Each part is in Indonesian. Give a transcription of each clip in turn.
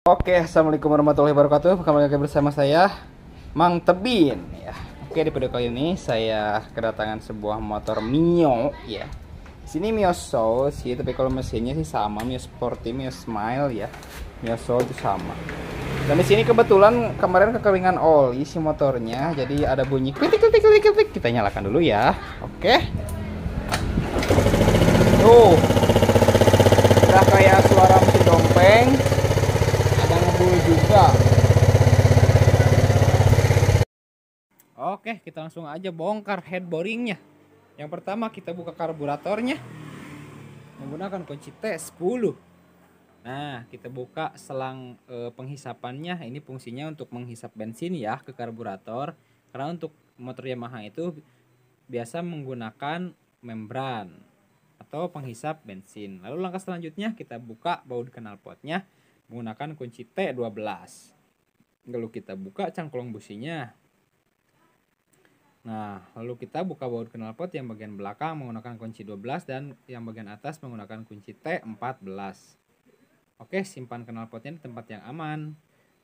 Oke, assalamualaikum warahmatullahi wabarakatuh. Kembali lagi bersama saya, Mang Tebin. Ya, oke, di video kali ini saya kedatangan sebuah motor Mio. Ya, sini Mio Soul sih, tapi kalau mesinnya sih sama, Mio Sporty, Mio Smile ya. Mio Soul itu sama. Dan di sini kebetulan kemarin kekeringan oli si motornya, jadi ada bunyi klik klik klik klik. Kita nyalakan dulu ya. Oke. Tuh, udah kayak suara mesin dompeng. Juga. Oke, kita langsung aja bongkar headboringnya. Yang pertama kita buka karburatornya menggunakan kunci T10. Nah, kita buka selang penghisapannya. Ini fungsinya untuk menghisap bensin ya ke karburator. Karena untuk motor Yamaha itu biasa menggunakan membran atau penghisap bensin. Lalu langkah selanjutnya kita buka baut knalpotnya menggunakan kunci T12. Lalu kita buka cangklong businya. Nah, lalu kita buka baut knalpot yang bagian belakang menggunakan kunci 12 dan yang bagian atas menggunakan kunci T14. Oke, simpan knalpotnya di tempat yang aman.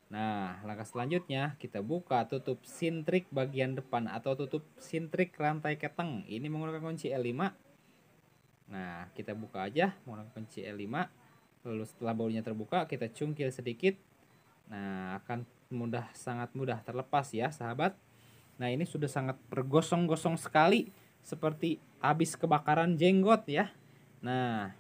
Nah, langkah selanjutnya kita buka tutup sintrik bagian depan atau tutup sintrik rantai keteng. Ini menggunakan kunci L5. Nah, kita buka aja menggunakan kunci L5. Lalu setelah bautnya terbuka kita cungkil sedikit. Nah, akan sangat mudah terlepas ya sahabat. Nah, ini sudah sangat bergosong-gosong sekali seperti habis kebakaran jenggot ya. Nah,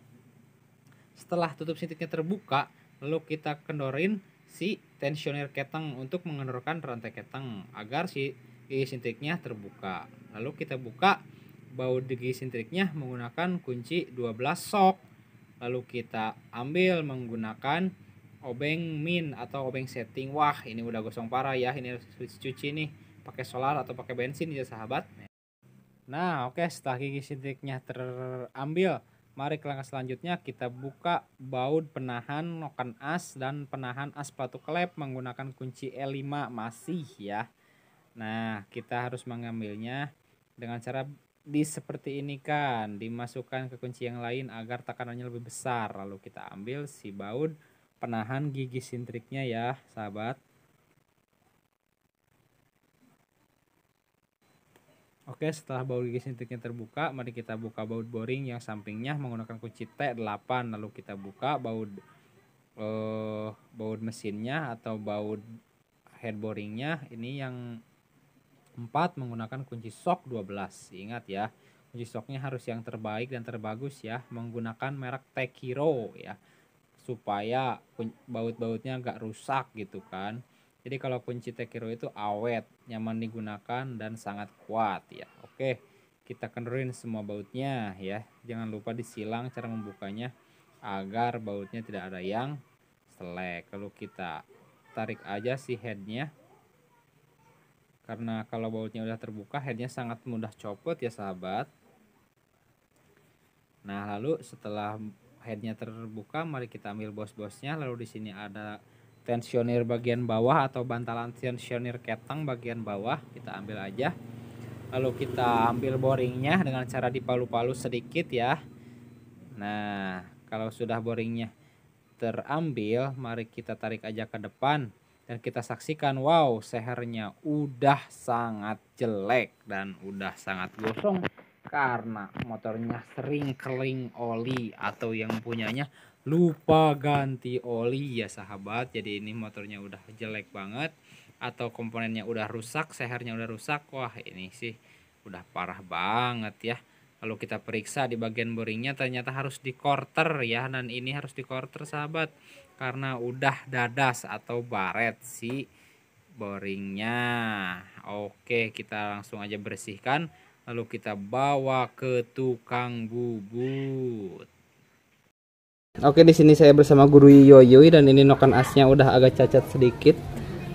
setelah tutup sintiknya terbuka, lalu kita kendorin si tensioner keteng untuk mengendorkan rantai keteng agar si gigi sintiknya terbuka. Lalu kita buka baut gigi sintiknya menggunakan kunci 12 sok. Lalu kita ambil menggunakan obeng min atau obeng setting. Wah, ini udah gosong parah ya. Ini harus cuci nih pakai solar atau pakai bensin ya sahabat. Nah, oke, setelah gigi sintiknya terambil, mari ke langkah selanjutnya kita buka baut penahan noken as dan penahan as pelatu klep menggunakan kunci L5 masih ya. Nah, kita harus mengambilnya dengan cara seperti ini kan, dimasukkan ke kunci yang lain agar tekanannya lebih besar. Lalu kita ambil si baut penahan gigi sintriknya ya sahabat. Oke, setelah baut gigi sintriknya terbuka, mari kita buka baut boring yang sampingnya menggunakan kunci T8. Lalu kita buka baut mesinnya atau baut head boringnya. Ini yang 4 menggunakan kunci sok 12. Ingat ya, kunci soknya harus yang terbaik dan terbagus ya, menggunakan merek Tekiro ya, supaya baut-bautnya gak rusak gitu kan. Jadi kalau kunci Tekiro itu awet, nyaman digunakan dan sangat kuat ya. Oke, kita kendorin semua bautnya ya. Jangan lupa disilang cara membukanya agar bautnya tidak ada yang selek. Lalu kita tarik aja si headnya. Karena kalau bautnya udah terbuka, headnya sangat mudah copot ya sahabat. Nah, lalu setelah headnya terbuka, mari kita ambil bos-bosnya. Lalu di sini ada tensioner bagian bawah atau bantalan tensioner keteng bagian bawah. Kita ambil aja. Lalu kita ambil boringnya dengan cara dipalu-palu sedikit ya. Nah, kalau sudah boringnya terambil, mari kita tarik aja ke depan. Dan kita saksikan, wow, sehernya udah sangat jelek dan udah sangat gosong karena motornya sering kering oli atau yang punyanya lupa ganti oli ya sahabat. Jadi ini motornya udah jelek banget atau komponennya udah rusak, sehernya udah rusak. Wah, ini sih udah parah banget ya. Lalu kita periksa di bagian boringnya, ternyata harus di quarter ya, dan ini harus di quarter sahabat karena udah dadas atau baret si boringnya. Oke, kita langsung aja bersihkan lalu kita bawa ke tukang bubut. Oke, di sini saya bersama Guru Yoyoy dan ini noken asnya udah agak cacat sedikit.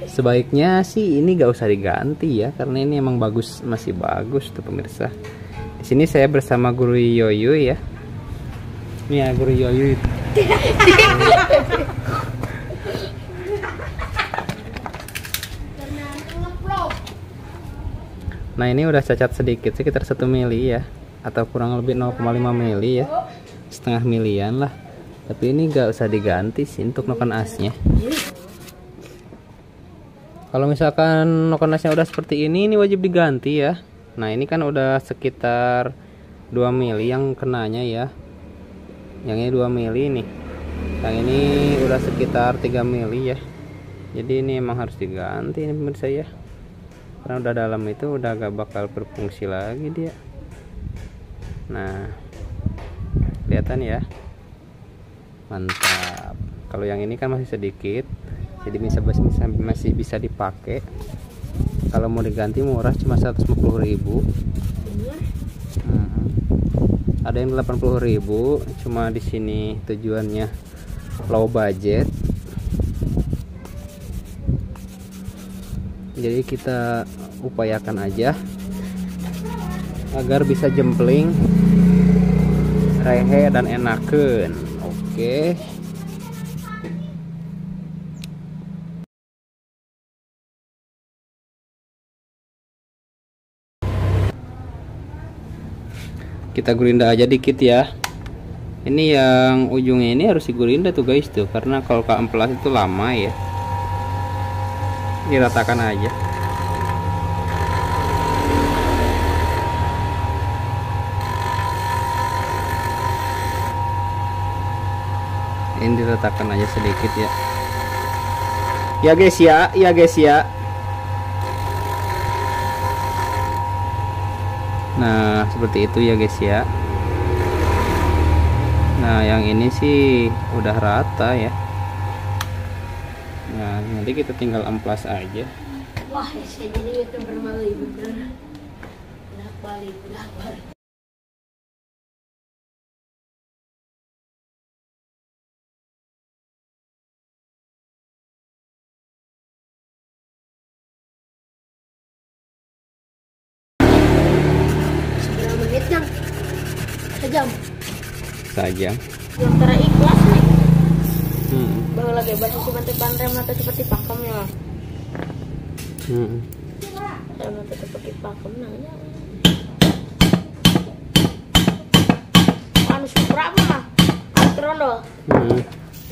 Sebaiknya sih ini gak usah diganti ya, karena ini emang bagus, masih bagus tuh pemirsa. Di sini saya bersama Guru Yoyoy ya. Ini ya Guru Yoyoy. Nah, ini udah cacat sedikit, sekitar 1 mili ya, atau kurang lebih 0,5 mili ya, setengah milian lah. Tapi ini nggak usah diganti sih untuk noken asnya. Kalau misalkan noken asnya udah seperti ini wajib diganti ya. Nah ini kan udah sekitar 2 mili yang kenanya ya. Yang ini 2 mili nih. Yang ini udah sekitar 3 mili ya. Jadi ini emang harus diganti ini pemirsa ya. Karena udah dalam itu udah gak bakal berfungsi lagi dia. Nah kelihatan ya, mantap. Kalau yang ini kan masih sedikit, jadi masih bisa dipakai. Kalau mau diganti murah cuma 150.000. Ada yang 80.000, cuma di sini tujuannya low budget. Jadi kita upayakan aja agar bisa jempling, rehe dan enakeun. Oke. Kita gurinda aja dikit ya. Ini yang ujungnya ini harus digurinda tuh guys tuh, karena kalau keamplas itu lama ya. Diratakan aja. Ini diratakan aja sedikit ya. Ya guys ya, ya guys ya. Nah seperti itu ya guys ya. Nah yang ini sih udah rata ya. Nah nanti kita tinggal amplas aja. Wah saya jadi youtuber malu bener. Udah balik. Berapa menit jam? Sejam. Saja. Yang terikhlas nih. Baru lagi bahasa cuma tepan rem atau seperti pakemnya. Rem atau seperti pakem nanya. Anu berapa mah? Rondo.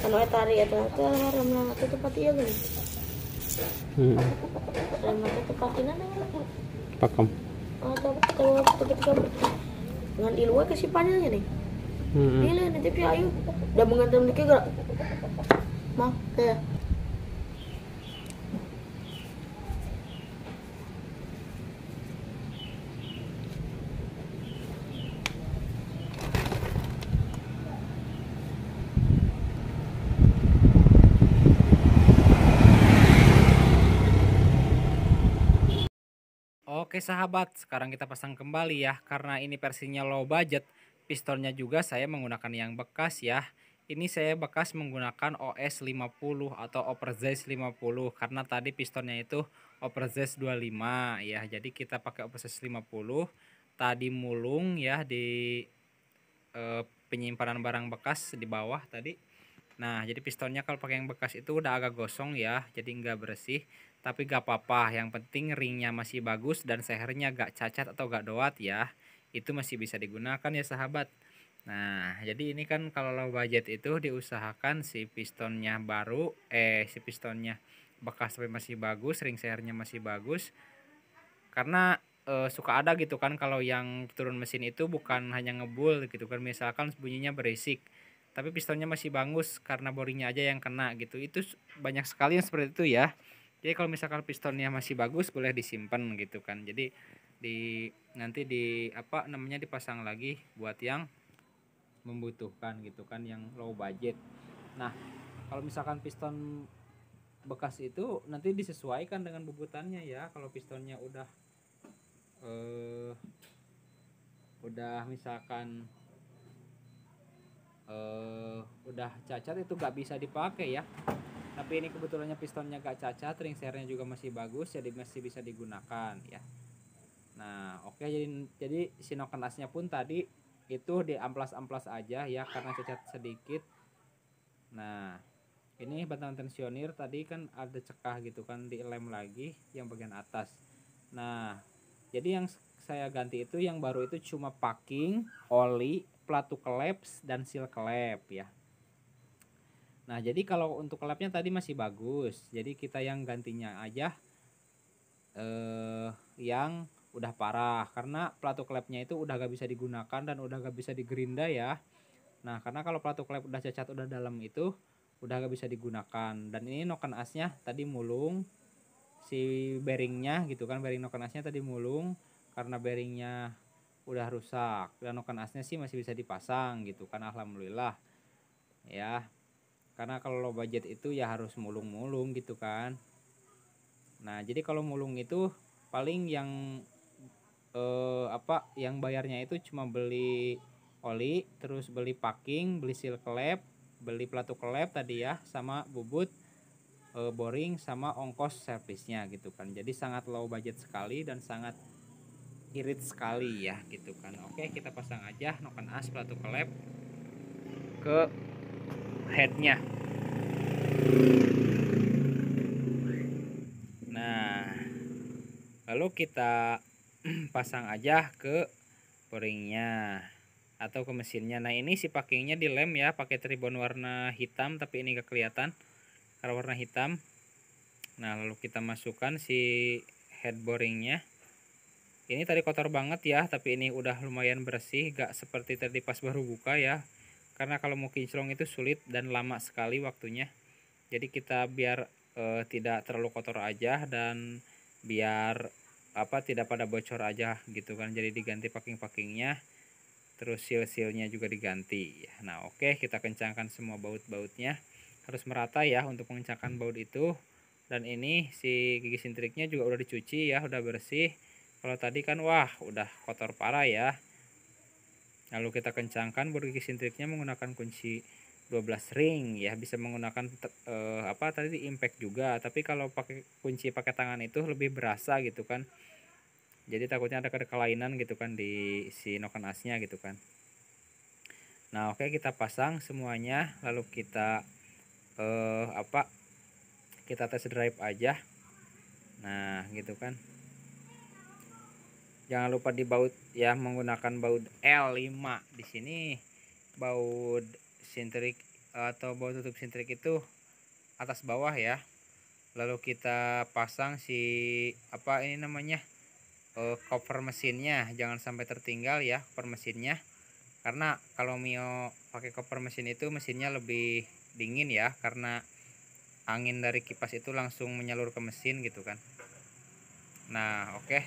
Anu etari atau rem atau tepat iya kan? Rem atau tepatin ada Pakem. atau kalau tepat dengan di luar kasih panjangnya nih. Ini nanti tapi ayo udah mengantar dikit gerak. Mah, ya. Oke sahabat, sekarang kita pasang kembali ya. Karena ini versinya low budget, pistonnya juga saya menggunakan yang bekas ya. Ini saya bekas menggunakan OS 50 atau oversize 50 karena tadi pistonnya itu oversize 25 ya. Jadi kita pakai oversize 50. Tadi mulung ya di penyimpanan barang bekas di bawah tadi. Nah jadi pistonnya kalau pakai yang bekas itu udah agak gosong ya, jadi nggak bersih. Tapi gak apa-apa, yang penting ringnya masih bagus dan sehernya gak cacat atau gak doat ya. Itu masih bisa digunakan ya sahabat. Nah jadi ini kan kalau low budget itu diusahakan si pistonnya baru, si pistonnya bekas tapi masih bagus, ring sehernya masih bagus. Karena suka ada gitu kan kalau yang turun mesin itu bukan hanya ngebul gitu kan, misalkan bunyinya berisik tapi pistonnya masih bagus karena boringnya aja yang kena gitu. Itu banyak sekali yang seperti itu ya. Jadi kalau misalkan pistonnya masih bagus boleh disimpan gitu kan. Jadi nanti apa namanya dipasang lagi buat yang membutuhkan gitu kan, yang low budget. Nah, kalau misalkan piston bekas itu nanti disesuaikan dengan bobotannya ya. Kalau pistonnya udah misalkan udah cacat itu gak bisa dipakai ya. Tapi ini kebetulannya pistonnya gak cacat, ring sehernya juga masih bagus, jadi masih bisa digunakan ya. Nah oke, jadi si noken asnya pun tadi itu di amplas aja ya karena cacat sedikit. Nah ini batang tensioner tadi kan ada cekah gitu kan, dilem lagi yang bagian atas. Nah jadi yang saya ganti itu yang baru itu cuma packing, oli, platu collapse dan seal klep ya. Nah jadi kalau untuk klepnya tadi masih bagus, jadi kita yang gantinya aja yang udah parah, karena pelatuk klepnya itu udah gak bisa digunakan dan udah gak bisa digerinda ya. Nah karena kalau pelatuk klep udah cacat udah dalam itu udah gak bisa digunakan. Dan ini noken asnya tadi mulung, si bearingnya gitu kan, bearing noken asnya tadi mulung karena bearingnya udah rusak, dan noken asnya sih masih bisa dipasang gitu kan, alhamdulillah ya. Karena kalau low budget itu ya harus mulung-mulung gitu kan. Nah jadi kalau mulung itu paling yang yang bayarnya itu cuma beli oli, terus beli packing, beli seal klep, beli pelatuk klep tadi ya, sama bubut boring, sama ongkos servisnya gitu kan. Jadi sangat low budget sekali dan sangat irit sekali ya gitu kan. Oke, kita pasang aja noken as pelatuk klep ke headnya. Nah lalu kita pasang aja ke boringnya atau ke mesinnya. Nah ini si packingnya dilem ya pakai tribon warna hitam, tapi ini gak kelihatan karena warna hitam. Nah lalu kita masukkan si head boringnya. Ini tadi kotor banget ya, tapi ini udah lumayan bersih, gak seperti tadi pas baru buka ya. Karena kalau mau kinclong itu sulit dan lama sekali waktunya. Jadi kita biar tidak terlalu kotor aja, dan biar tidak pada bocor aja gitu kan. Jadi diganti packing-packingnya, terus seal-sealnya juga diganti. Nah oke, kita kencangkan semua baut-bautnya, harus merata ya untuk mengencangkan baut itu. Dan ini si gigi sintriknya juga udah dicuci ya, udah bersih. Kalau tadi kan wah udah kotor parah ya. Lalu kita kencangkan baut gigi sintriknya menggunakan kunci 12 ring ya, bisa menggunakan tadi impact juga, tapi kalau pakai kunci pakai tangan itu lebih berasa gitu kan. Jadi takutnya ada kelainan gitu kan di si noken asnya gitu kan. Nah oke, kita pasang semuanya, lalu kita kita test drive aja. Nah gitu kan. Jangan lupa dibaut ya, menggunakan baut L5. Di sini baut sintrik atau baut tutup sintrik itu atas bawah ya. Lalu kita pasang si ini namanya cover mesinnya, jangan sampai tertinggal ya cover mesinnya. Karena kalau Mio pakai cover mesin itu mesinnya lebih dingin ya, karena angin dari kipas itu langsung menyalur ke mesin gitu kan. Nah oke.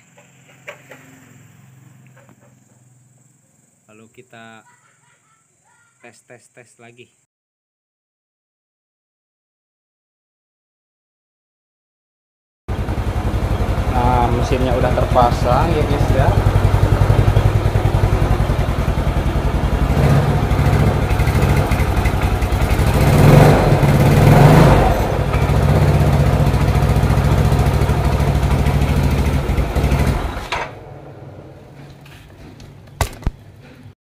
Lalu kita tes lagi. Nah mesinnya udah terpasang ya guys ya.